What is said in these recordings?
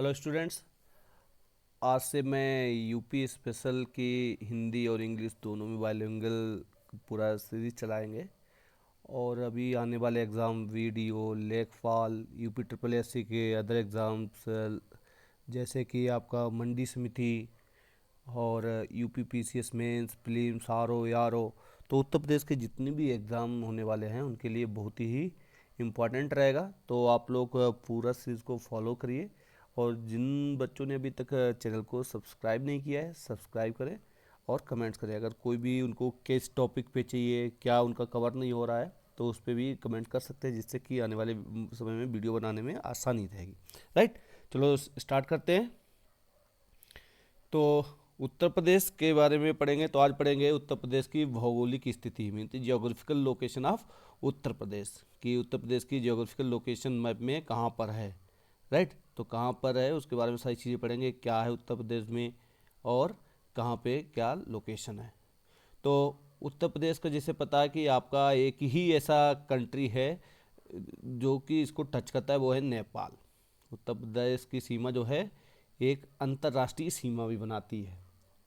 Hello students. आज से मैं यूपी स्पेशल की हिंदी और इंग्लिश दोनों में बाइलिंगुअल पूरा सीरीज चलाएंगे। और अभी आने वाले exam video Lekhpal UP triple SC के अदर एग्ज़ाम्स जैसे कि आपका मंडी समिति और UP PCS mains prelims R O यार ओ, तो उत्तर प्रदेश के जितने भी एग्ज़ाम होने वाले हैं उनके लिए बहुत ही इम्पोर्टेंट रहेगा। तो आप लोग पूरा सीरीज़ को फॉलो करिए। और जिन बच्चों ने अभी तक चैनल को सब्सक्राइब नहीं किया है सब्सक्राइब करें और कमेंट्स करें। अगर कोई भी उनको किस टॉपिक पे चाहिए, क्या उनका कवर नहीं हो रहा है, तो उस पर भी कमेंट कर सकते हैं, जिससे कि आने वाले समय में वीडियो बनाने में आसानी रहेगी। राइट, चलो स्टार्ट करते हैं। तो उत्तर प्रदेश के बारे में पढ़ेंगे। तो आज पढ़ेंगे उत्तर प्रदेश की भौगोलिक स्थिति mean geographical location of Uttar Pradesh कि उत्तर प्रदेश की जियोग्राफिकल लोकेशन मैप में कहाँ पर है। राइट, तो कहाँ पर है उसके बारे में सारी चीज़ें पढ़ेंगे, क्या है उत्तर प्रदेश में और कहाँ पे क्या लोकेशन है। तो उत्तर प्रदेश का जैसे पता है कि आपका एक ही ऐसा कंट्री है जो कि इसको टच करता है, वो है नेपाल। उत्तर प्रदेश की सीमा जो है एक अंतर्राष्ट्रीय सीमा भी बनाती है।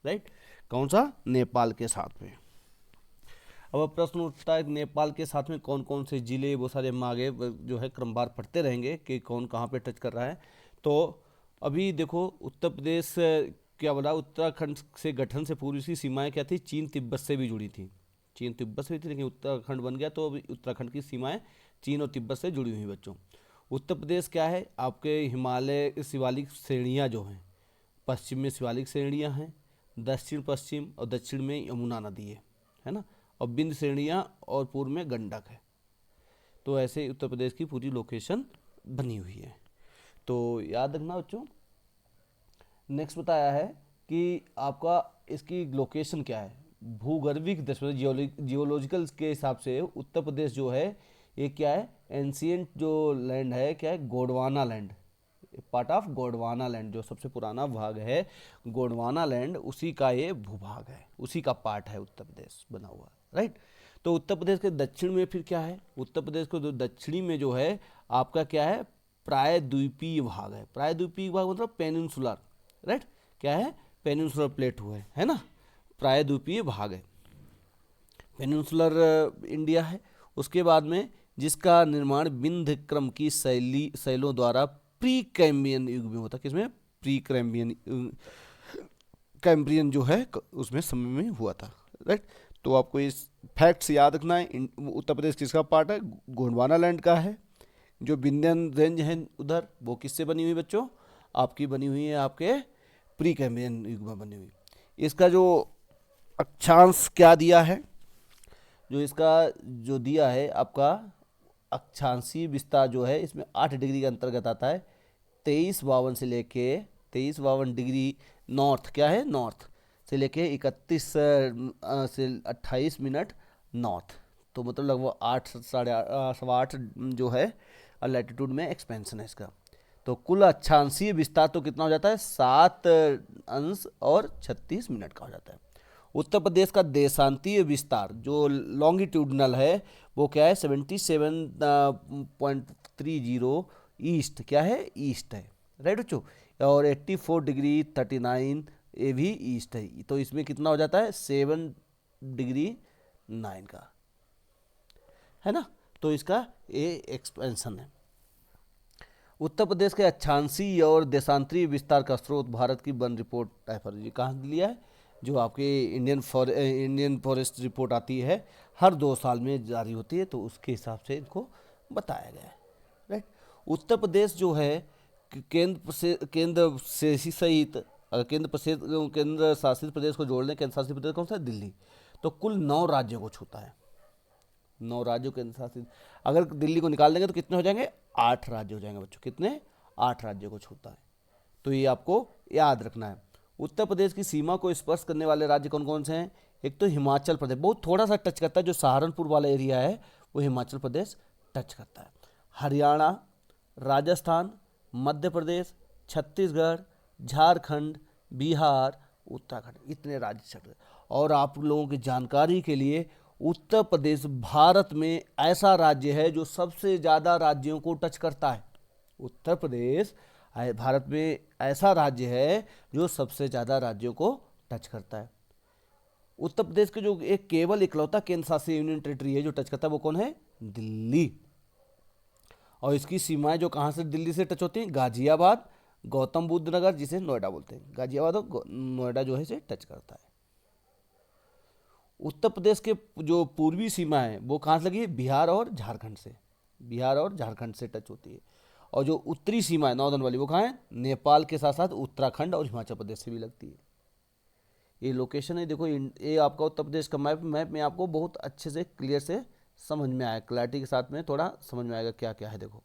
राइट, कौन सा? नेपाल के साथ में। अब प्रश्न उठता है नेपाल के साथ में कौन कौन से जिले, वो सारे हम आगे जो है क्रमवार पढ़ते रहेंगे कि कौन कहाँ पे टच कर रहा है। तो अभी देखो उत्तर प्रदेश क्या बोला, उत्तराखंड से गठन से पूर्व इसकी सीमाएं क्या थी? चीन तिब्बत से भी जुड़ी थी। चीन तिब्बत से भी थी, लेकिन उत्तराखंड बन गया तो अभी उत्तराखंड की सीमाएं चीन और तिब्बत से जुड़ी हुई बच्चों। उत्तर प्रदेश क्या है? आपके हिमालय शिवालिक श्रेणियाँ जो हैं, पश्चिम में शिवालिक श्रेणियाँ हैं, दक्षिण पश्चिम और दक्षिण में यमुना नदी है ना, और बिंद श्रेणियाँ और पूर्व में गंडक है। तो ऐसे उत्तर प्रदेश की पूरी लोकेशन बनी हुई है। तो याद रखना बच्चों। नेक्स्ट बताया है कि आपका इसकी लोकेशन क्या है। भूगर्भिक दृष्टि जियोलॉजिकल के हिसाब से उत्तर प्रदेश जो है ये क्या है? एंशियंट जो लैंड है, क्या है? Gondwana land, part of Gondwana land, जो सबसे पुराना भाग है गोंडवाना लैंड, उसी का ये भूभाग है, उसी का पार्ट है उत्तर प्रदेश बना हुआ। राइट, तो उत्तर प्रदेश के दक्षिण में फिर क्या है? उत्तर प्रदेश को दक्षिणी में जो है आपका क्या है? प्रायद्वीपीय भाग है। प्रायद्वीपीय भाग मतलब पेनिनसुलर। राइट, क्या है? पेनिनसुलर प्लेट हुआ है ना, प्रायद्वीपीय भाग है, पेनिनसुलर इंडिया है। उसके बाद में जिसका निर्माण विंध्य क्रम की शैलों द्वारा प्री कैम्ब्रियन युग में होता है। किसमें? प्री कैम्ब्रियन, कैम्ब्रियन जो है उसमें समय में हुआ था। राइट, तो आपको इस फैक्ट्स याद रखना है। उत्तर प्रदेश किसका पार्ट है? गोंडवाना लैंड का है। जो विंध्यन रेंज है उधर, वो किससे बनी हुई बच्चों? आपकी बनी हुई है आपके प्री कैम्ब्रियन युग में बनी हुई। इसका जो अक्षांश क्या दिया है, जो इसका जो दिया है आपका अक्षांशीय विस्तार जो है, इसमें 8 डिग्री के अंतर्गत आता है। 2352 से लेके 2352 डिग्री नॉर्थ, क्या है? नॉर्थ से लेके 31 से 28 मिनट नॉर्थ। तो मतलब लगभग 8 साढ़े 8 जो है लैटिट्यूड में एक्सपेंशन है इसका। तो कुल अक्षांशीय विस्तार तो कितना हो जाता है? 7 अंश और 36 मिनट का हो जाता है। उत्तर प्रदेश का देशांतीय विस्तार जो लॉन्गिट्यूडनल है वो क्या है? 77.30 ईस्ट, क्या है? ईस्ट है। राइट बच्चों, और 84 डिग्री 39 ये भी ईस्ट है। तो इसमें कितना हो जाता है? 7 डिग्री 9 का, है ना। तो इसका ये एक्सपेंशन है। उत्तर प्रदेश के अक्षांशीय और देशांतरीय विस्तार का स्रोत भारत की वन रिपोर्ट टाइफर जी कहाँ लिया है? जो आपके इंडियन फॉरेस्ट रिपोर्ट आती है, हर 2 साल में जारी होती है, तो उसके हिसाब से इनको बताया गया है। राइट, उत्तर प्रदेश जो है केंद्र से ही सहित केंद्र शासित प्रदेश को जोड़ने, केंद्र शासित प्रदेश कौन सा है? दिल्ली। तो कुल 9 राज्यों को छूता है। 9 राज्यों केंद्र शासित, अगर दिल्ली को निकाल देंगे तो कितने हो जाएंगे? 8 राज्य हो जाएंगे बच्चों। कितने? 8 राज्यों को छूता है। तो ये आपको याद रखना है। उत्तर प्रदेश की सीमा को स्पर्श करने वाले राज्य कौन कौन से हैं? एक तो हिमाचल प्रदेश, बहुत थोड़ा सा टच करता है, जो सहारनपुर वाला एरिया है वो हिमाचल प्रदेश टच करता है। हरियाणा, राजस्थान, मध्य प्रदेश, छत्तीसगढ़, झारखंड, बिहार, उत्तराखंड, इतने राज्य छट गए। और आप लोगों की जानकारी के लिए, उत्तर प्रदेश भारत में ऐसा राज्य है जो सबसे ज़्यादा राज्यों को टच करता है। उत्तर प्रदेश भारत में ऐसा राज्य है जो सबसे ज़्यादा राज्यों को टच करता है। उत्तर प्रदेश के जो एक केवल इकलौता केंद्र शासित यूनियन टेरिटरी है जो टच करता है वो कौन है? दिल्ली। और इसकी सीमाएं जो कहाँ से दिल्ली से टच होती हैं? गाजियाबाद, गौतम बुद्ध नगर, जिसे नोएडा बोलते हैं, गाजियाबाद और नोएडा जो है इसे टच करता है। उत्तर प्रदेश के जो पूर्वी सीमा है वो कहाँ से लगी है? बिहार और झारखंड से, बिहार और झारखंड से टच होती है। और जो उत्तरी सीमा है नॉर्दर्न वाली वो कहाँ है? नेपाल के साथ साथ उत्तराखंड और हिमाचल प्रदेश से भी लगती है। ये लोकेशन है, देखो ये आपका उत्तर प्रदेश का मैप में आपको बहुत अच्छे से क्लियर से समझ में आया, क्लैरिटी के साथ में थोड़ा समझ में आएगा क्या क्या है। देखो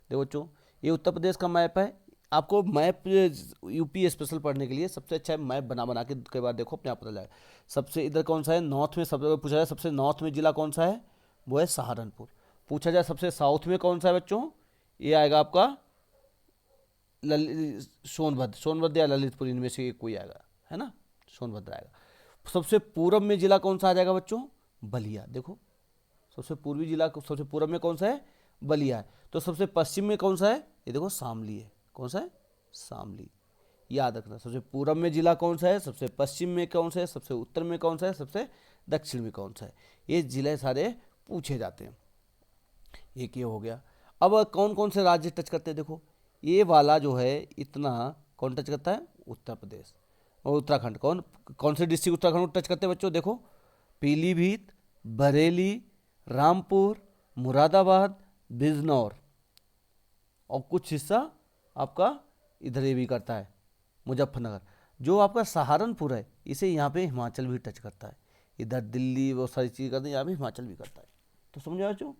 देखो बच्चों, ये उत्तर प्रदेश का मैप है। आपको मैप यूपी स्पेशल पढ़ने के लिए सबसे अच्छा है मैप बना बना के कई बार देखो, अपने आप पता जाएगा। सबसे इधर कौन सा है? नॉर्थ में सब पूछा जाए सबसे नॉर्थ में जिला कौन सा है? वो है सहारनपुर। पूछा जाए सबसे साउथ में कौन सा है बच्चों? ये आएगा आपका सोनभद्र, सोनभद्र या ललितपुर, इनमें से एक कोई आएगा, है ना, सोनभद्र आएगा। सबसे पूर्व में जिला कौन सा आ जाएगा बच्चों? बलिया। देखो सबसे पूर्वी जिला सबसे पूर्व में कौन सा है? बलिया है। तो सबसे पश्चिम में कौन सा है? ये देखो शामली है। कौन सा है? शामली। याद रखना, सबसे पूर्व में जिला कौन सा है, सबसे पश्चिम में कौन सा है, सबसे उत्तर में कौन सा है, सबसे दक्षिण में कौन सा है। ये जिले सारे पूछे जाते हैं। एक ये हो गया। अब कौन कौन से राज्य टच करते हैं? देखो ये वाला जो है इतना कौन टच करता है? उत्तर प्रदेश और उत्तराखंड। कौन कौन से डिस्ट्रिक्ट उत्तराखंड को टच करते हैं बच्चों? देखो पीलीभीत, बरेली, रामपुर, मुरादाबाद, बिजनौर, और कुछ हिस्सा आपका इधर ये भी करता है मुजफ्फरनगर। जो आपका सहारनपुर है इसे यहाँ पे हिमाचल भी टच करता है। इधर दिल्ली वो सारी चीज़ करते हैं, यहाँ भी हिमाचल भी करता है। तो समझो बच्चों,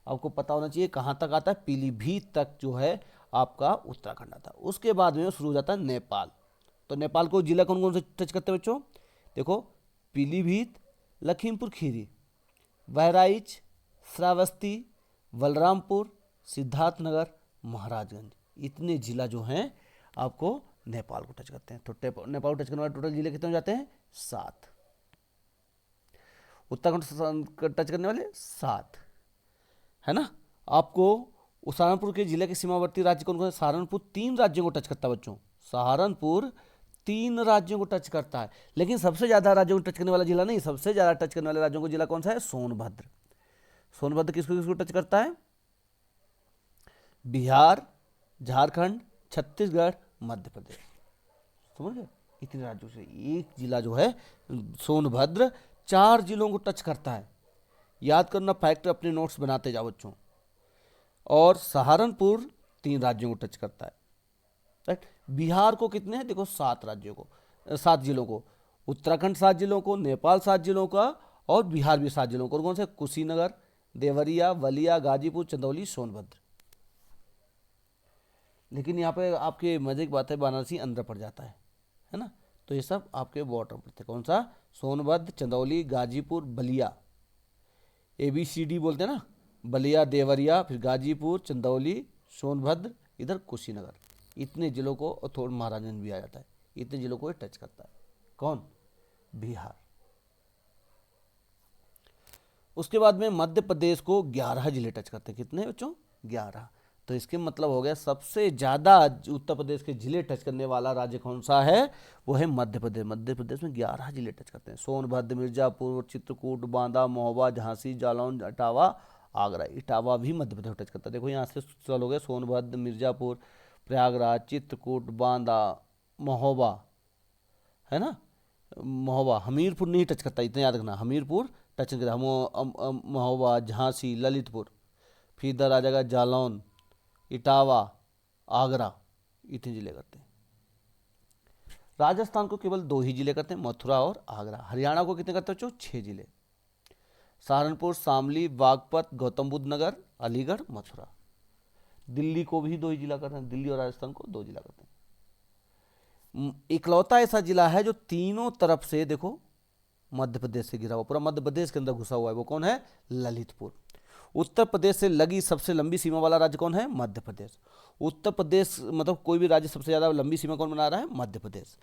आपको पता होना चाहिए कहाँ तक आता है। पीलीभीत तक जो है आपका उत्तराखंड आता है। उसके बाद में शुरू हो जाता है नेपाल। तो नेपाल को जिला कौन कौन से टच करते हैं बच्चों? देखो पीलीभीत, लखीमपुर खीरी, बहराइच, श्रावस्ती, बलरामपुर, सिद्धार्थनगर, महाराजगंज, इतने जिला जो हैं आपको नेपाल को टच करते हैं। तो नेपाल को टच करने वाले टोटल जिले कितने हो जाते हैं? 7। उत्तराखंड को टच करने वाले 7, है ना। आपको सहारनपुर के जिले के सीमावर्ती राज्य कौन कौन है? सहारनपुर 3 राज्यों को टच करता है बच्चों। सहारनपुर 3 राज्यों को टच करता है। लेकिन सबसे ज़्यादा राज्यों को टच करने वाला जिला नहीं, सबसे ज़्यादा टच करने वाले राज्यों को जिला कौन सा है? सोनभद्र। सोनभद्र किसको किसको टच करता है? बिहार, झारखंड, छत्तीसगढ़, मध्य प्रदेश। समझ गए? इतने राज्यों से एक जिला जो है सोनभद्र 4 जिलों को टच करता है। याद करना, फैक्ट अपने नोट्स बनाते जाओ बच्चों। और सहारनपुर 3 राज्यों को टच करता है, राइट। बिहार को कितने हैं? देखो 7 राज्यों को, 7 जिलों को। उत्तराखंड 7 जिलों को, नेपाल 7 जिलों का, और बिहार भी 7 जिलों को। कौन से? कुशीनगर, देवरिया, बलिया, गाजीपुर, चंदौली, सोनभद्र। लेकिन यहाँ पे आपके मजे की बात है, वाराणसी अंदर पड़ जाता है ना। तो ये सब आपके बॉर्डर पड़ते हैं। कौन सा? सोनभद्र, चंदौली, गाजीपुर, बलिया, ABCD बोलते हैं ना। बलिया, देवरिया, फिर गाजीपुर, चंदौली, सोनभद्र, इधर कुशीनगर, इतने जिलों को, और थोड़ा महाराजगंज भी आ जाता है। इतने जिलों को टच करता है। कौन? बिहार। उसके बाद में मध्य प्रदेश को 11 जिले टच करते हैं। कितने बच्चों? 11। तो इसके मतलब हो गया सबसे ज़्यादा उत्तर प्रदेश के जिले टच करने वाला राज्य कौन सा है? वो है मध्य प्रदेश। मध्य प्रदेश में 11 जिले टच करते हैं। सोनभद्र, मिर्जापुर, चित्रकूट, बांदा, महोबा, झांसी, जालौन, इटावा, आगरा। इटावा भी मध्य प्रदेश टच करता है। देखो यहाँ से चलोगे सोनभद्र, मिर्जापुर, प्रयागराज, चित्रकूट, बांदा, महोबा, है ना। महोबा, हमीरपुर नहीं टच करता, इतना याद रखना। हमीरपुर टच नहीं करता। महोबा, झांसी, ललितपुर, फिर इधर आ जाएगा जालौन, इटावा, आगरा, इतने जिले करते हैं। राजस्थान को केवल 2 ही जिले करते हैं, मथुरा और आगरा। हरियाणा को कितने करते हैं बच्चों? 6 जिले। सहारनपुर, शामली, बागपत, गौतम बुद्ध नगर, अलीगढ़, मथुरा। दिल्ली को भी 2 ही जिला करते हैं। दिल्ली और राजस्थान को 2 जिला करते हैं। इकलौता ऐसा जिला है जो तीनों तरफ से, देखो मध्य प्रदेश से घिरा हुआ, पूरा मध्य प्रदेश के अंदर घुसा हुआ है। वो कौन है? ललितपुर। उत्तर प्रदेश से लगी सबसे लंबी सीमा वाला राज्य कौन है? मध्य प्रदेश। उत्तर प्रदेश मतलब कोई भी राज्य सबसे ज़्यादा लंबी सीमा कौन बना रहा है? मध्य प्रदेश।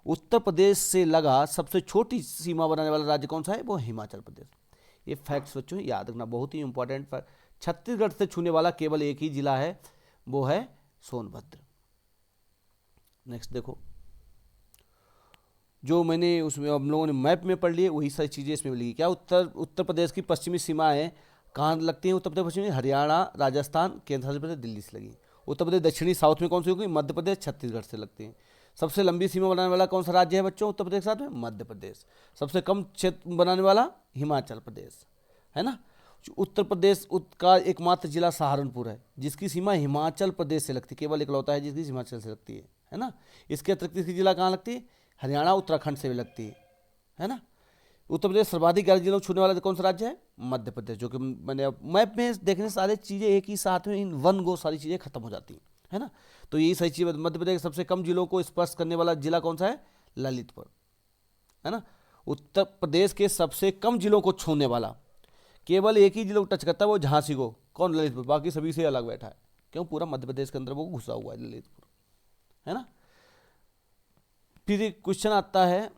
उत्तर प्रदेश से लगा सबसे छोटी सीमा बनाने वाला राज्य कौन सा है? वो हिमाचल प्रदेश। ये फैक्ट्स बच्चों याद रखना, बहुत ही इंपॉर्टेंट फैक्ट। छत्तीसगढ़ से छूने वाला केवल एक ही जिला है, वो है सोनभद्र। नेक्स्ट देखो, जो मैंने उसमें हम लोगों ने मैप में पढ़ लिए वही सारी चीज़ें इसमें लिखी। क्या उत्तर प्रदेश की पश्चिमी सीमाएं कहाँ लगती हैं? उत्तर प्रदेश पश्चिमी हरियाणा, राजस्थान, केंद्र शासित प्रदेश दिल्ली से लगी। उत्तर प्रदेश दक्षिणी साउथ में कौन सी होगी? मध्य प्रदेश, छत्तीसगढ़ से लगती हैं। सबसे लंबी सीमा बनाने वाला कौन सा राज्य है बच्चों उत्तर प्रदेश के साथ में? मध्य प्रदेश। सबसे कम क्षेत्र बनाने वाला हिमाचल प्रदेश, है ना। उत्तर प्रदेश का एकमात्र जिला सहारनपुर है जिसकी सीमा हिमाचल प्रदेश से लगती है, केवल इकलौता है जिसकी हिमाचल से लगती है ना। इसके अतिरिक्त इसकी जिला कहाँ लगती है? हरियाणा, उत्तराखंड से भी लगती है ना। उत्तर प्रदेश सर्वाधिक 11 जिलों को छूने वाला कौन सा राज्य है? मध्य प्रदेश। जो कि मैंने मैप में देखने से सारी चीज़ें एक ही साथ में इन वन गो सारी चीज़ें खत्म हो जाती हैं, है ना। तो यही सही चीज़। मध्य प्रदेश के सबसे कम जिलों को स्पर्श करने वाला जिला कौन सा है? ललितपुर, है ना। उत्तर प्रदेश के सबसे कम जिलों को छूने वाला केवल एक ही जिले को टच करता है, वो झांसी को। कौन? ललितपुर। बाकी सभी से अलग बैठा है। क्यों? पूरा मध्य प्रदेश के अंदर वो घुसा हुआ है ललितपुर, है ना। फिर एक क्वेश्चन आता है,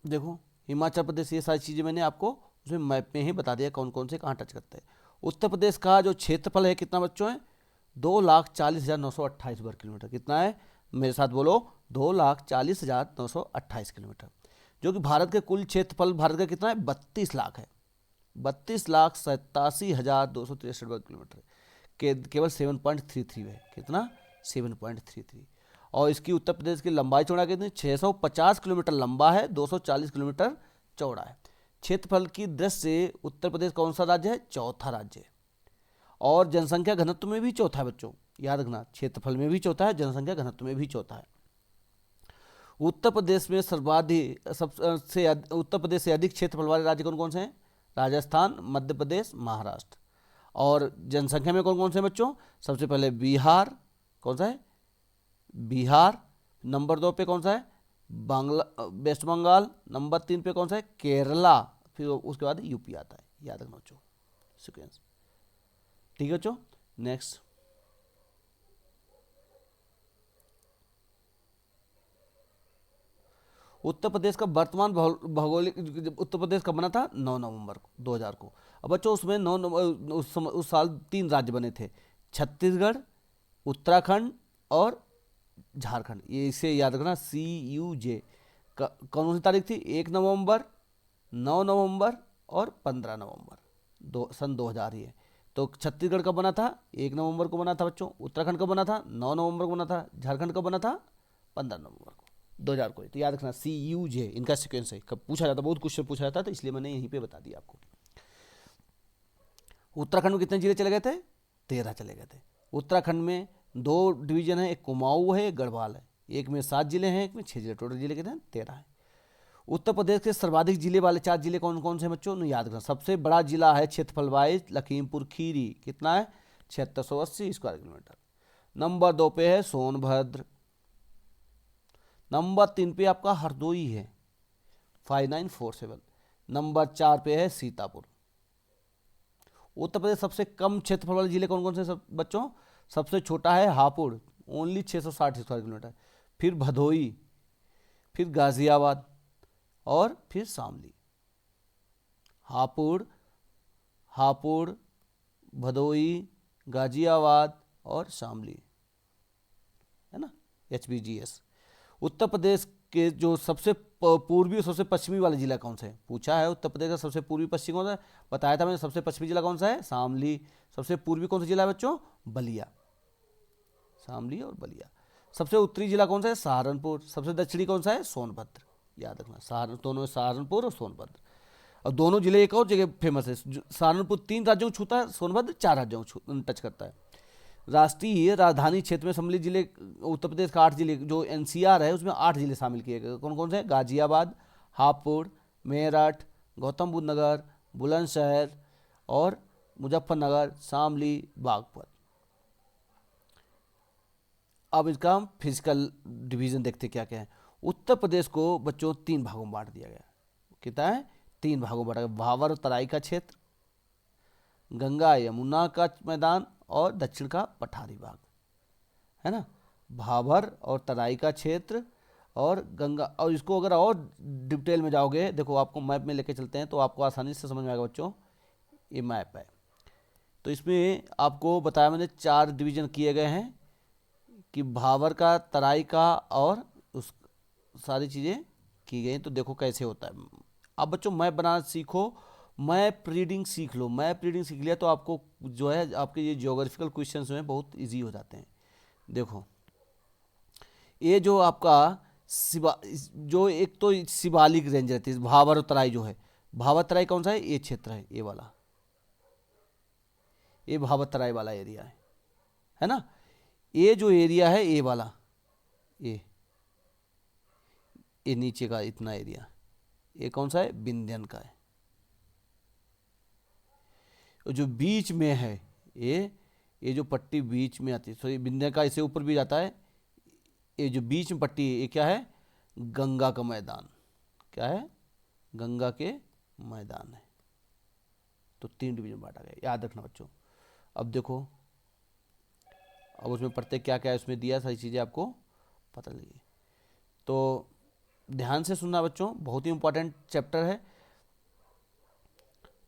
देखो हिमाचल प्रदेश, ये सारी चीज़ें मैंने आपको उसमें मैप में ही बता दिया कौन कौन से कहाँ टच करते हैं। उत्तर प्रदेश का जो क्षेत्रफल है कितना बच्चों है? 2,40,928 वर्ग किलोमीटर। कितना है? मेरे साथ बोलो, 2,40,928 किलोमीटर। जो कि भारत के कुल क्षेत्रफल भारत का कितना है? 32 लाख है। 32,87,263 वर्ग किलोमीटर के केवल 7.33 है। कितना? 7.33। और इसकी उत्तर प्रदेश की लंबाई चौड़ाई कितनी? 650 किलोमीटर लंबा है, 240 किलोमीटर चौड़ा है। क्षेत्रफल की दृष्टि से उत्तर प्रदेश कौन सा राज्य है? चौथा राज्य है। और जनसंख्या घनत्व में भी चौथा है बच्चों, याद रखना। क्षेत्रफल में भी चौथा है, जनसंख्या घनत्व में भी चौथा है। उत्तर प्रदेश में उत्तर प्रदेश से अधिक क्षेत्रफल वाले राज्य कौन कौन से हैं? राजस्थान, मध्य प्रदेश, महाराष्ट्र। और जनसंख्या में कौन कौन से बच्चों? सबसे पहले बिहार, कौन सा है? बिहार। नंबर 2 पे कौन सा है? वेस्ट बंगाल। नंबर 3 पे कौन सा है? केरला। फिर उसके बाद यूपी आता है। याद रखना बच्चों सीक्वेंस, ठीक है बच्चों। नेक्स्ट, उत्तर प्रदेश का वर्तमान भौगोलिक, उत्तर प्रदेश कब बना था? 9 नवंबर को 2000 को। अब बच्चों उसमें उस साल 3 राज्य बने थे, छत्तीसगढ़, उत्तराखंड और झारखंड। ये इसे याद रखना, CUJ। कौन सी तारीख थी? 1 नवंबर, 9 नवंबर और 15 नवंबर सन 2000 ही है। तो छत्तीसगढ़ कब बना था? 1 नवंबर को बना था बच्चों। उत्तराखंड कब बना था? 9 नवंबर को बना था। झारखंड कब बना था? 15 नवंबर को 2000 को। तो याद रखना CUJ इनका सीक्वेंस है। कब पूछा जाता, बहुत क्वेश्चन पूछा जाता, तो इसलिए मैंने यहीं पे बता दिया आपको। उत्तराखंड में कितने जिले चले गए थे? 13 चले गए थे। उत्तराखंड में 2 डिवीजन है, एक कुमाऊं है, एक गढ़वाल है। एक में 7 जिले हैं, एक में 6 जिले। टोटल जिले कितने हैं? 13 है। उत्तर प्रदेश के सर्वाधिक जिले वाले 4 जिले कौन कौन से बच्चों? याद रखना। सबसे बड़ा जिला है क्षेत्रफल वाइज लखीमपुर खीरी। कितना है? 7680 स्क्वायर किलोमीटर। नंबर 2 पे है सोनभद्र। नंबर 3 पे आपका हरदोई है, 5947। नंबर 4 पे है सीतापुर। उत्तर प्रदेश सबसे कम क्षेत्रफल वाले जिले कौन कौन से सब बच्चों? सबसे छोटा है हापुड़, ओनली 660 स्क्वायर किलोमीटर। फिर भदोई, फिर गाजियाबाद और फिर शामली। हापुड़, भदोई, गाजियाबाद और शामली, है ना, HBGS। उत्तर प्रदेश के जो सबसे पूर्वी और सबसे पश्चिमी वाला जिला कौन सा है? पूछा है। उत्तर प्रदेश का सबसे पूर्वी पश्चिमी कौन सा है? बताया था मैंने। सबसे पश्चिमी जिला कौन सा है? शामली। सबसे पूर्वी कौन सा जिला है बच्चों? बलिया। शामली और बलिया। सबसे उत्तरी जिला कौन सा है? सहारनपुर। सबसे दक्षिणी कौन सा है? सोनभद्र। याद रखना, दोनों में सहारनपुर और सोनभद्र। और दोनों जिले एक और जगह फेमस है। सहारनपुर 3 राज्यों को छूता है, सोनभद्र 4 राज्यों को टच करता है। राष्ट्रीय राजधानी क्षेत्र में सम्मिलित जिले उत्तर प्रदेश का 8 जिले, जो NCR है उसमें 8 जिले शामिल किए गए। कौन कौन से? गाजियाबाद, हापुड़, मेरठ, गौतम बुद्ध नगर, बुलंदशहर और मुजफ्फरनगर, शामली, बागपत। अब इसका हम फिजिकल डिवीजन देखते क्या क्या है। उत्तर प्रदेश को बच्चों 3 भागों में बांट दिया गया। कितना है? 3 भागों में बांटा गया। भावर और तराई का क्षेत्र, गंगा यमुना का मैदान और दक्षिण का पठारी भाग, है ना। भाभर और तराई का क्षेत्र और गंगा। और इसको अगर और डिटेल में जाओगे, देखो आपको मैप में लेके चलते हैं तो आपको आसानी से समझ में आएगा बच्चों। ये मैप है, तो इसमें आपको बताया मैंने 4 डिवीजन किए गए हैं कि भावर का, तराई का और उस सारी चीज़ें की गई हैं। तो देखो कैसे होता है। अब बच्चों मैप बनाना सीखो, मैप रीडिंग सीख लो। मैप रीडिंग सीख लिया तो आपको जो है आपके ये ज्योग्राफिकल क्वेश्चंस में बहुत इजी हो जाते हैं। देखो ये जो आपका जो एक तो शिवालिक रेंज रहती है, भावर तराई जो है, भावर तराई कौन सा है, ये क्षेत्र है, ये वाला, ये भावर तराई वाला एरिया है ना। ये जो एरिया है ये वाला, ये ये नीचे का इतना एरिया, ये कौन सा है, विंध्यन का है। और जो बीच में है ये जो पट्टी बीच में आती है, सॉरी विंध्य का इससे ऊपर भी जाता है, ये जो बीच में पट्टी है ये क्या है, गंगा का मैदान। क्या है, गंगा के मैदान है। तो 3 डिवीजन बांटा गया, याद रखना बच्चों। अब देखो, अब उसमें पढ़ते क्या क्या है, उसमें दिया सारी चीज़ें आपको पता लगी। तो ध्यान से सुनना बच्चों, बहुत ही इंपॉर्टेंट चैप्टर है।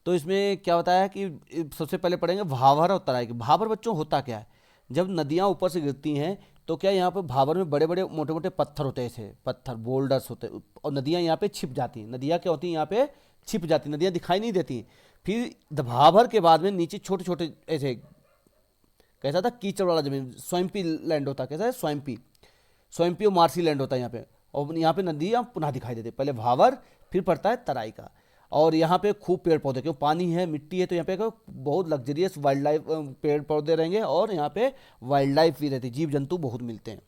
तो इसमें क्या बताया कि सबसे पहले पढ़ेंगे भावर और तराई की। भावर बच्चों होता क्या है, जब नदियाँ ऊपर से गिरती हैं तो क्या यहाँ पे भावर में बड़े बड़े मोटे मोटे पत्थर होते हैं, ऐसे पत्थर बोल्डर्स होते हैं, और नदियाँ यहाँ पे छिप जाती हैं। नदियाँ क्या होती हैं, यहाँ पे छिप जाती हैं, नदियाँ दिखाई नहीं देती। फिर भावर के बाद में नीचे छोटे छोटे ऐसे, कैसा था, कीचड़ वाला जमीन, स्वैम्पी लैंड होता है। कैसा है, स्वैम्पी, स्वैम्पी और मार्सी लैंड होता है यहाँ पे। और यहाँ पे नदियाँ पुनः दिखाई देती है, पहले भावर फिर पड़ता है तराई का। और यहाँ पे खूब पेड़ पौधे, क्यों पानी है, मिट्टी है, तो यहाँ पे बहुत लग्जरियस वाइल्ड लाइफ, पेड़ पौधे रहेंगे, और यहाँ पे वाइल्ड लाइफ भी रहती है, जीव जंतु बहुत मिलते हैं।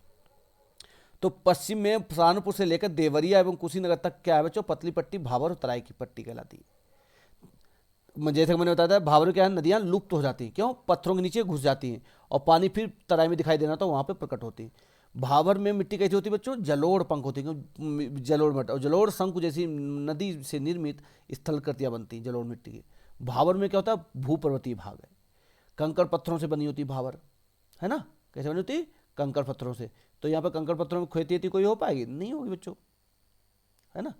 तो पश्चिम में सहारनपुर से लेकर देवरिया एवं कुशीनगर तक क्या है बच्चों, पतली पट्टी भावर और तराई की पट्टी कहलाती है। जैसे कि मैंने बताया था, भावर क्या है, नदियाँ लुप्त हो जाती हैं, क्यों, पत्थरों के नीचे घुस जाती हैं, और पानी फिर तराई में दिखाई देना तो वहाँ पे प्रकट होती है। भावर में मिट्टी कैसी होती है बच्चों, जलोढ़ पंख होती है, क्यों, जलोढ़ मट और जलोढ़ शंकु जैसी नदी से निर्मित स्थलकृतियाँ बनती हैं जलोढ़ मिट्टी की। भावर में क्या होता है, भूपर्वतीय भाग है, कंकड़ पत्थरों से बनी होती है भावर, है ना। कैसे बनी होती है, कंकड़ पत्थरों से। तो यहाँ पर कंकड़ पत्थरों में खेती कोई हो पाएगी, नहीं होगी बच्चों, है ना।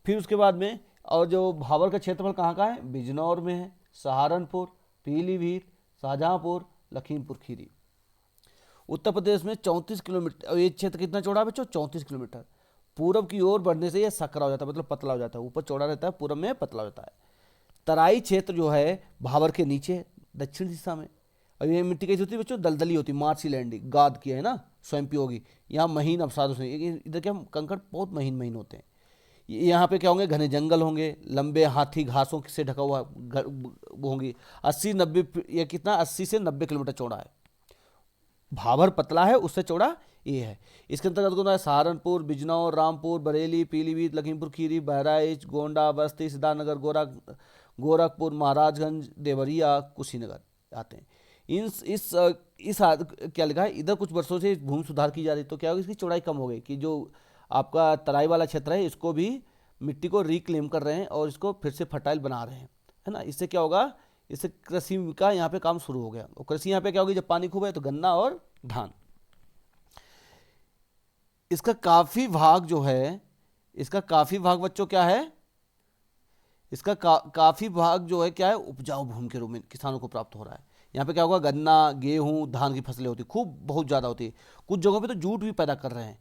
फिर उसके बाद में, और जो भावर का क्षेत्रफल कहाँ का है, बिजनौर में है, सहारनपुर, पीलीभीत, शाहजहांपुर, लखीमपुर खीरी। उत्तर प्रदेश में 34 किलोमीटर, और ये क्षेत्र कितना चौड़ा है बच्चों, 34 किलोमीटर। पूरब की ओर बढ़ने से ये सकरा हो जाता है, मतलब पतला हो जाता है, ऊपर चौड़ा रहता है, पूरब में पतला हो जाता है। तराई क्षेत्र जो है भावर के नीचे दक्षिण दिशा में। और ये मिट्टी कैसी होती है बच्चों, दलदली होती है, मार्सी लैंडिंग, गाद की है ना, स्वयं होगी। यहाँ महीन अवसादों से, इधर क्या कंकड़ बहुत महीन महीन होते हैं। यहाँ पे क्या होंगे, घने जंगल होंगे, लंबे हाथी घासों से ढका हुआ होंगी। 80-90, ये कितना, 80 से 90 किलोमीटर चौड़ा है। भावर पतला है, उससे चौड़ा ये है। इसके अंतर्गत कौन है, सहारनपुर, बिजनौर, रामपुर, बरेली, पीलीभीत, लखीमपुर खीरी, बहराइच, गोंडा, बस्ती, सिद्धार्थनगर, गोरखपुर, महाराजगंज, देवरिया, कुशीनगर आते हैं। क्या लिखा है, इधर कुछ वर्षों से भूमि सुधार की जा रही, तो क्या होगा, इसकी चौड़ाई कम हो गई, कि जो आपका तराई वाला क्षेत्र है इसको भी मिट्टी को रिक्लेम कर रहे हैं और इसको फिर से फर्टाइल बना रहे हैं, है ना। इससे क्या होगा, इससे कृषि का यहाँ पे काम शुरू हो गया। और कृषि यहाँ पे क्या होगी, जब पानी खूब है तो गन्ना और धान। इसका काफी भाग जो है, इसका काफी भाग बच्चों क्या है, इसका काफी भाग जो है क्या है, उपजाऊ भूमि के रूप में किसानों को प्राप्त हो रहा है। यहाँ पे क्या होगा, गन्ना, गेहूं, धान की फसलें होती, खूब बहुत ज़्यादा होती है। कुछ जगहों पे तो जूट भी पैदा कर रहे हैं।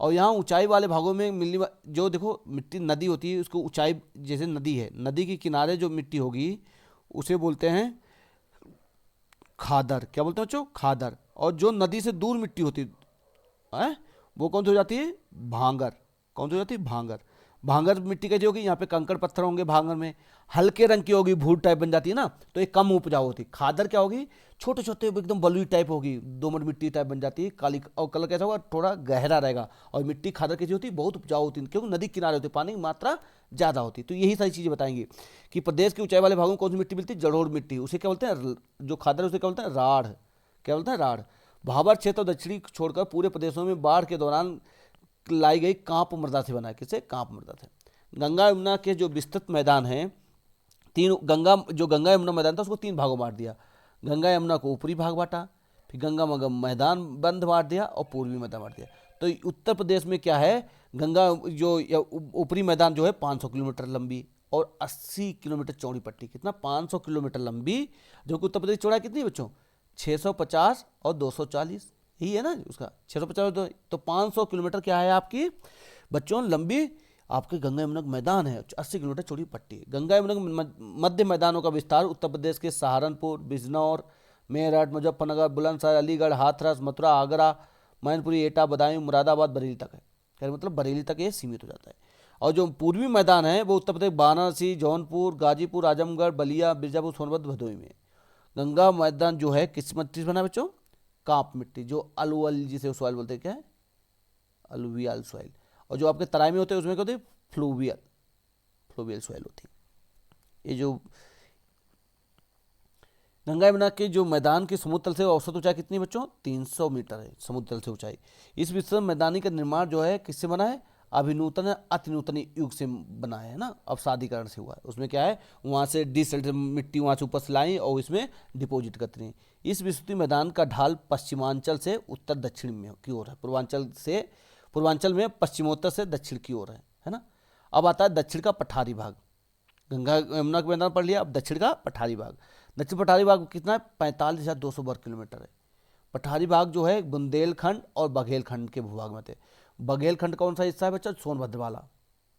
और यहाँ ऊंचाई वाले भागों में जो देखो मिट्टी, नदी होती है, उसको ऊंचाई, जैसे नदी है, नदी के किनारे जो मिट्टी होगी उसे बोलते हैं खादर। क्या बोलते हैं बच्चों, खादर। और जो नदी से दूर मिट्टी होती है वो कौन सी हो जाती है, भांगर। कौन सी हो जाती है, भांगर। भांगर मिट्टी कैसी होगी, यहाँ पे कंकड़ पत्थर होंगे, भांगर में हल्के रंग की होगी, भूट टाइप बन जाती है ना, तो ये कम उपजाऊ होती है। खादर क्या होगी, छोटे छोटे एकदम बलुई टाइप होगी, दोमट मिट्टी टाइप बन जाती है, काली, और कलर कैसा होगा, थोड़ा गहरा रहेगा। और मिट्टी खादर कैसी होती है, बहुत उपजाऊ होती है, क्योंकि नदी किनारे होती है, पानी की मात्रा ज़्यादा होती है। तो यही सारी चीज़ें बताएंगे कि प्रदेश के ऊंचाई वाले भागों में कौन सी मिट्टी मिलती है, जलोढ़ मिट्टी, उसे क्या बोलते हैं, जो खादर है उसे क्या बोलते हैं, राढ़। क्या बोलते हैं, राढ़। भावर क्षेत्र दक्षिणी छोड़कर पूरे प्रदेशों में बाढ़ के दौरान लाई गई कांप मृदा से बना है। किससे, कांप मृदा से। गंगा यमुना के जो विस्तृत मैदान हैं, गंगा यमुना मैदान था उसको 3 भागों बांट दिया। गंगा यमुना को ऊपरी भाग बांटा, फिर गंगा मगम मैदान बंद बांट दिया, और पूर्वी मैदान बांट दिया। तो उत्तर प्रदेश में क्या है, गंगा जो ऊपरी मैदान जो है 500 किलोमीटर लंबी, और 80 किलोमीटर चौड़ी पट्टी। कितना? 500 किलोमीटर लंबी, जो कि उत्तर प्रदेश की चौड़ाई कितनी है बच्चों? 650 और 240, यही है ना उसका, 650 और तो 500 किलोमीटर क्या है आपकी बच्चों लंबी आपके गंगा यमुना का मैदान है। 80 किलोमीटर चौड़ी पट्टी। गंगा यमुना के मध्य मैदानों का विस्तार उत्तर प्रदेश के सहारनपुर, बिजनौर, मेरठ, मुजफ्फरनगर, बुलंदशहर, अलीगढ़, हाथरस, मथुरा, आगरा, मैनपुरी, एटा, बदायूं, मुरादाबाद, बरेली तक है। कहने मतलब बरेली तक ये सीमित हो जाता है। और जो पूर्वी मैदान है वो उत्तर प्रदेश वाराणसी, जौनपुर, गाजीपुर, आजमगढ़, बलिया, मिर्जापुर, सोनभद्र, भदोही में। गंगा मैदान जो है किस मिट्टी से बना है बच्चों? कांप मिट्टी, जो अलुअल जिसे सॉइल बोलते हैं, क्या है? Alluvial soil. और जो आपके तराई में होते हैं उसमें क्या होती है? फ्लूवियल, फ्लूवियल सॉइल होती है। ये जो गंगा यमुना के जो मैदान की समुद्र तल से औसत ऊंचाई कितनी है बच्चों? 300 मीटर है समुद्र तल से ऊंचाई। इस विस्तृत मैदानी का निर्माण जो है किससे बना है? अभिनूतन अतिनूतन युग से बना है ना, अवसादीकरण से हुआ है। उसमें क्या है, वहाँ से डिसल्ट मिट्टी वहाँ से ऊपर से लाई और इसमें डिपॉजिट करते रही। इस विस्तृत मैदान का ढाल पश्चिमांचल से उत्तर दक्षिण में की ओर है, पूर्वांचल में पश्चिमोत्तर से दक्षिण की ओर है ना। अब आता है दक्षिण का पठारी भाग। गंगा यमुना का मैदान पढ़ लिया, अब दक्षिण का पठारी भाग। दक्षिण पठारी भाग कितना है? 45,200 वर्ग किलोमीटर है। पठारी भाग जो है बुंदेलखंड और बघेलखंड के भूभाग में थे। बघेलखंड कौन सा हिस्सा है बच्चा? सोनभद्र वाला।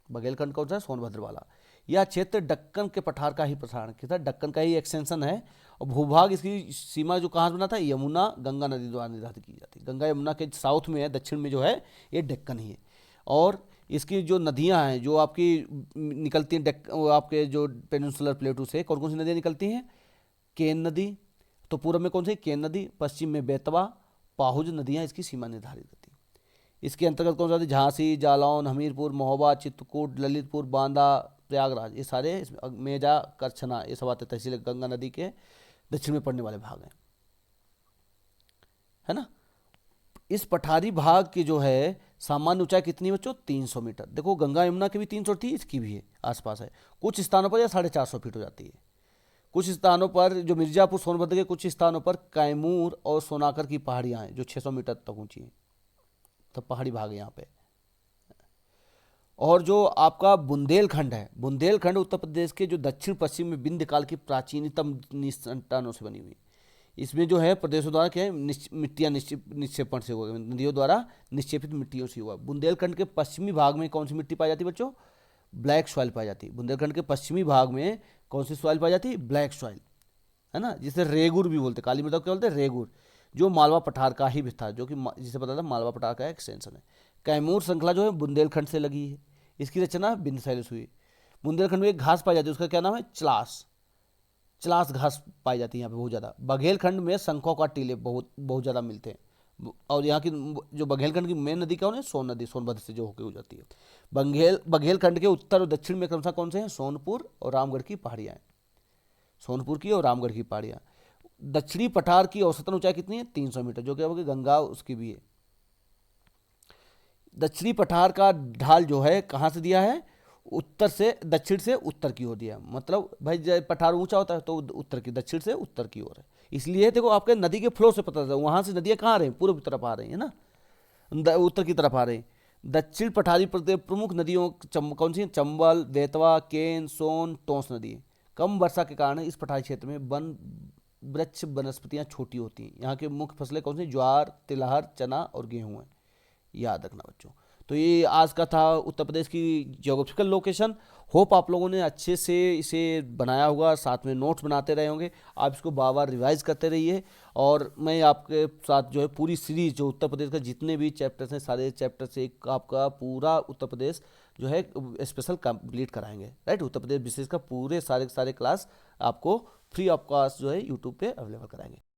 बघेलखंड कौन सा है? सोनभद्र वाला। यह क्षेत्र दक्कन के पठार का ही प्रसारण किया, दक्कन का ही एक्सटेंशन है। और भूभाग इसकी सीमा जो कहाँ से बना था? यमुना गंगा नदी द्वारा निर्धारित की जाती है। गंगा यमुना के साउथ में है, दक्षिण में जो है ये डेक्कन ही है। और इसकी जो नदियां हैं जो आपकी निकलती हैं आपके जो पेनिनसुलर प्लेटू से, कौन कौन सी नदियाँ निकलती हैं? केन नदी, तो पूर्व में कौन सी? केन नदी, पश्चिम में बेतवा, पाहुज नदियाँ इसकी सीमा निर्धारित करती हैं। इसके अंतर्गत कौन सा आती? झांसी, जालौन, हमीरपुर, महोबा, चित्रकूट, ललितपुर, बांदा, प्रयागराज, ये सारे मेजा, करछना, ये सब आते तहसील गंगा नदी के दक्षिण में पड़ने वाले भाग हैं, है ना। इस पठारी भाग की जो है सामान्य ऊंचाई कितनी है बच्चों? 300 मीटर। देखो गंगा यमुना की भी 300 थी, इसकी भी है, आसपास है। कुछ स्थानों पर यह 450 फीट हो जाती है। कुछ स्थानों पर जो मिर्जापुर, सोनभद्र के कुछ स्थानों पर कैमूर और सोनाकर की पहाड़ियां हैं जो 600 मीटर तक ऊंची हैं। तो पहाड़ी भाग है यहाँ पे। और जो आपका बुंदेलखंड है, बुंदेलखंड उत्तर प्रदेश के जो दक्षिण पश्चिम में विंध्य काल की प्राचीनतम निचट्टानों से बनी हुई। इसमें जो है प्रदेशों द्वारा क्या है, मिट्टियाँ निक्षेपण से हुआ, नदियों द्वारा निक्षेपित मिट्टियों से हुआ। बुंदेलखंड के पश्चिमी भाग में कौन सी मिट्टी पाई जाती है बच्चों? ब्लैक सॉइल पाई जाती है। बुंदेलखंड के पश्चिमी भाग में कौन सी सॉइल पाई जाती है? ब्लैक सॉइल, है ना, जिसे रेगुर भी बोलते हैं। काली मृदा क्या बोलते हैं? रेगुर, जो मालवा पठार का ही विस्तार, जो कि जिसे पता था मालवा पठार का एक्सटेंशन है। कैमूर श्रृंखला जो है बुंदेलखंड से लगी है। इसकी रचना बिंद शैल से हुई। बुंदेलखंड में एक घास पाई जाती है, उसका क्या नाम है? चलास। चलास घास पाई जाती है यहाँ पे बहुत ज़्यादा। बघेलखंड में शंखों का टीले बहुत बहुत ज़्यादा मिलते हैं। और यहाँ की जो बघेलखंड की मेन नदी क्या है? सोन नदी, सोनभद्र से जो होकर हो जाती है। बघेलखंड के उत्तर और दक्षिण में क्रमशः कौन से हैं? सोनपुर और रामगढ़ की पहाड़ियाँ हैं। सोनपुर की और रामगढ़ की पहाड़ियाँ। दक्षिणी पठार की औसतन ऊंचाई कितनी है? 300 मीटर, जो कि आपकी गंगा उसकी भी है। दक्षिणी पठार का ढाल जो है कहाँ से दिया है? उत्तर से दक्षिण से उत्तर की ओर दिया। मतलब भाई जब पठार ऊंचा होता है तो उत्तर की, दक्षिण से उत्तर की ओर है। इसलिए देखो आपके नदी के फ्लो से पता चलता है, वहाँ से नदियाँ कहाँ आ रही हैं? पूर्व की तरफ आ रही है ना, उत्तर की तरफ आ रही हैं। दक्षिण पठारी प्रदेश प्रमुख नदियों कौन सी हैं? चंबल, बेतवा, केन, सोन, टोंस नदी। कम वर्षा के कारण इस पठारी क्षेत्र में वन वृक्ष वनस्पतियाँ छोटी होती हैं। यहाँ के मुख्य फसलें कौन सी? ज्वार, तिलहर, चना और गेहूँ हैं। याद रखना बच्चों। तो ये आज का था उत्तर प्रदेश की ज्योग्राफिकल लोकेशन। होप आप लोगों ने अच्छे से इसे बनाया होगा, साथ में नोट्स बनाते रहे होंगे। आप इसको बार बार रिवाइज करते रहिए। और मैं आपके साथ जो है पूरी सीरीज जो उत्तर प्रदेश का जितने भी चैप्टर्स हैं, सारे चैप्टर से एक आपका पूरा उत्तर प्रदेश जो है स्पेशल कंप्लीट कराएंगे, राइट। उत्तर प्रदेश विशेष का पूरे सारे क्लास आपको फ्री ऑफ कॉस्ट जो है यूट्यूब पे अवेलेबल कराएंगे।